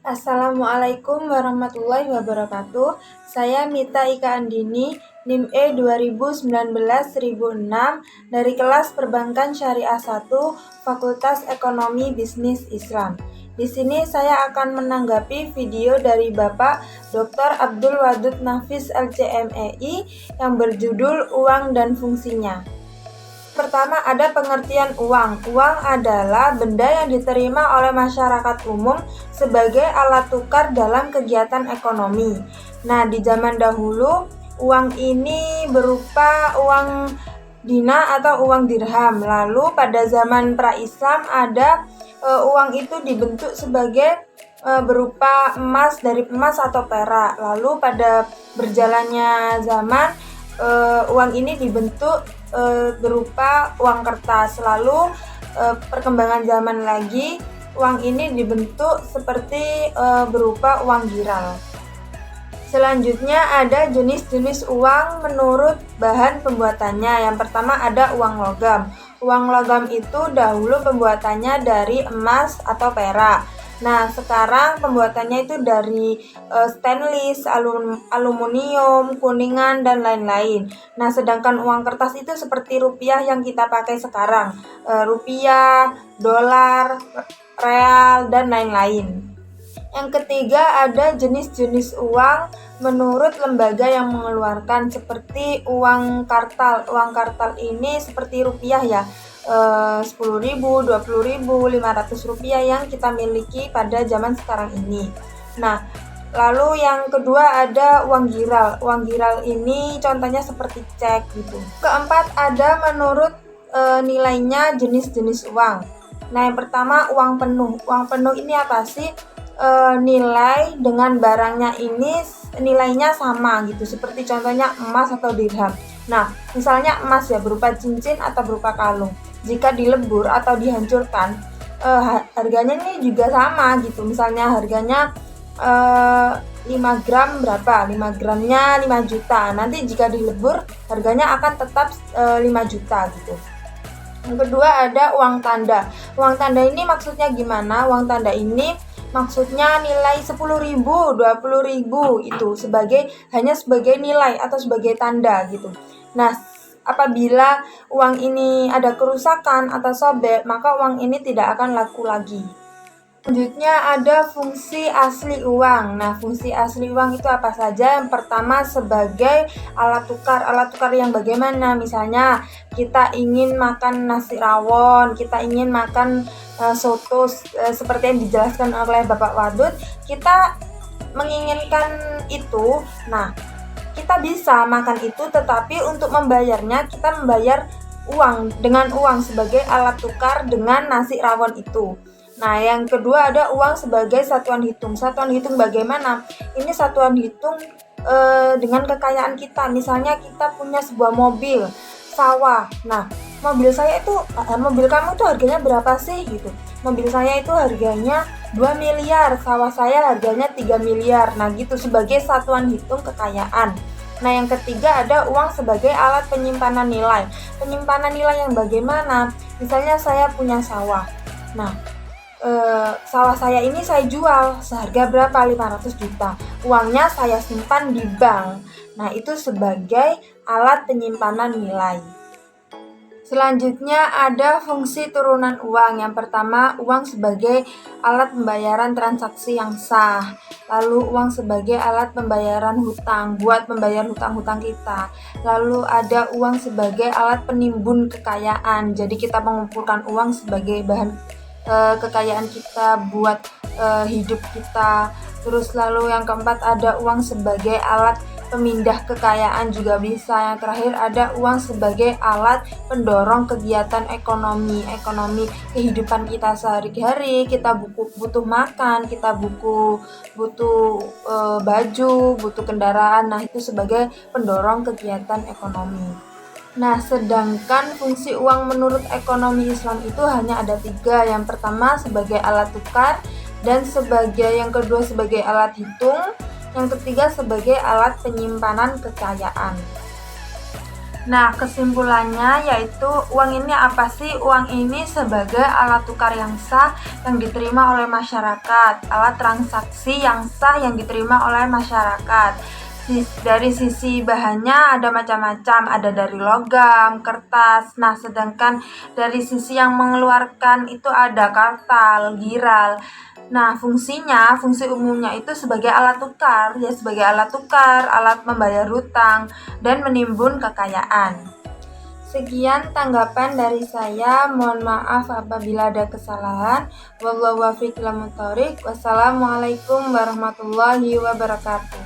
Assalamualaikum warahmatullahi wabarakatuh. Saya Mita Ika Andini, NIM E 2019-1006 dari kelas Perbankan Syariah 1, Fakultas Ekonomi Bisnis Islam. Di sini saya akan menanggapi video dari Bapak Dr. Abdul Wadud Nafis LCMEI yang berjudul Uang dan Fungsinya. Pertama, ada pengertian uang. Uang adalah benda yang diterima oleh masyarakat umum sebagai alat tukar dalam kegiatan ekonomi. Nah, di zaman dahulu, uang ini berupa uang dina atau uang dirham. Lalu pada zaman pra-Islam ada uang itu dibentuk sebagai berupa emas, dari emas atau perak. Lalu pada berjalannya zaman, uang ini dibentuk berupa uang kertas. Lalu perkembangan zaman lagi, uang ini dibentuk seperti berupa uang giral. Selanjutnya ada jenis-jenis uang menurut bahan pembuatannya. Yang pertama ada uang logam. Uang logam itu dahulu pembuatannya dari emas atau perak. Nah, sekarang pembuatannya itu dari stainless, aluminium, kuningan, dan lain-lain. Nah, sedangkan uang kertas itu seperti rupiah yang kita pakai sekarang. Rupiah, dolar, real, dan lain-lain. Yang ketiga ada jenis-jenis uang menurut lembaga yang mengeluarkan, seperti uang kartal. Uang kartal ini seperti rupiah ya, 10.000, 20.000, 500 rupiah yang kita miliki pada zaman sekarang ini. Nah, lalu yang kedua ada uang giral. Uang giral ini contohnya seperti cek gitu. Keempat ada menurut nilainya jenis-jenis uang. Nah, yang pertama uang penuh. Uang penuh ini apa sih? Nilai dengan barangnya ini nilainya sama gitu, seperti contohnya emas atau dirham. Nah, misalnya emas ya berupa cincin atau berupa kalung. Jika dilebur atau dihancurkan, harganya ini juga sama gitu. Misalnya harganya 5 gram berapa? 5 gramnya 5 juta. Nanti jika dilebur harganya akan tetap 5 juta gitu. Yang kedua ada uang tanda. Uang tanda ini maksudnya gimana? Uang tanda ini maksudnya nilai 10.000, 20.000 itu hanya sebagai nilai atau sebagai tanda gitu. Nah, apabila uang ini ada kerusakan atau sobek, maka uang ini tidak akan laku lagi. Selanjutnya ada fungsi asli uang. Nah, fungsi asli uang itu apa saja? Yang pertama sebagai alat tukar. Alat tukar yang bagaimana? Misalnya kita ingin makan nasi rawon, kita ingin makan soto, seperti yang dijelaskan oleh Bapak Wadud, kita menginginkan itu. Nah, kita bisa makan itu, tetapi untuk membayarnya kita membayar uang dengan uang sebagai alat tukar dengan nasi rawon itu. Nah, yang kedua ada uang sebagai satuan hitung. Satuan hitung bagaimana? Ini satuan hitung dengan kekayaan kita. Misalnya kita punya sebuah mobil, sawah. Nah, mobil kamu itu harganya berapa sih gitu? Mobil saya itu harganya 2 miliar, sawah saya harganya 3 miliar. Nah, gitu sebagai satuan hitung kekayaan. Nah, yang ketiga ada uang sebagai alat penyimpanan nilai. Penyimpanan nilai yang bagaimana? Misalnya saya punya sawah. Nah, sawah saya ini saya jual seharga berapa? 500 juta. Uangnya saya simpan di bank. Nah, itu sebagai alat penyimpanan nilai. Selanjutnya ada fungsi turunan uang. Yang pertama, uang sebagai alat pembayaran transaksi yang sah. Lalu uang sebagai alat pembayaran hutang, buat membayar hutang-hutang kita. Lalu ada uang sebagai alat penimbun kekayaan. Jadi kita mengumpulkan uang sebagai bahan kekayaan kita buat hidup kita. Terus lalu yang keempat ada uang sebagai alat pemindah kekayaan juga bisa. Yang terakhir ada uang sebagai alat pendorong kegiatan ekonomi kehidupan kita sehari-hari. Kita butuh makan, kita butuh baju, butuh kendaraan. Nah, itu sebagai pendorong kegiatan ekonomi. Nah, sedangkan fungsi uang menurut ekonomi Islam itu hanya ada 3. Yang pertama sebagai alat tukar, dan yang kedua sebagai alat hitung, yang ketiga sebagai alat penyimpanan kekayaan. Nah, kesimpulannya yaitu uang ini apa sih? Uang ini sebagai alat tukar yang sah yang diterima oleh masyarakat, alat transaksi yang sah yang diterima oleh masyarakat. Dari sisi bahannya ada macam-macam, ada dari logam, kertas. Nah, sedangkan dari sisi yang mengeluarkan itu ada kartal, giral. Nah, fungsi umumnya itu sebagai alat tukar, ya sebagai alat tukar, alat membayar hutang, dan menimbun kekayaan. Sekian tanggapan dari saya. Mohon maaf apabila ada kesalahan. Wallahu a'lam bishawab. Wassalamualaikum warahmatullahi wabarakatuh.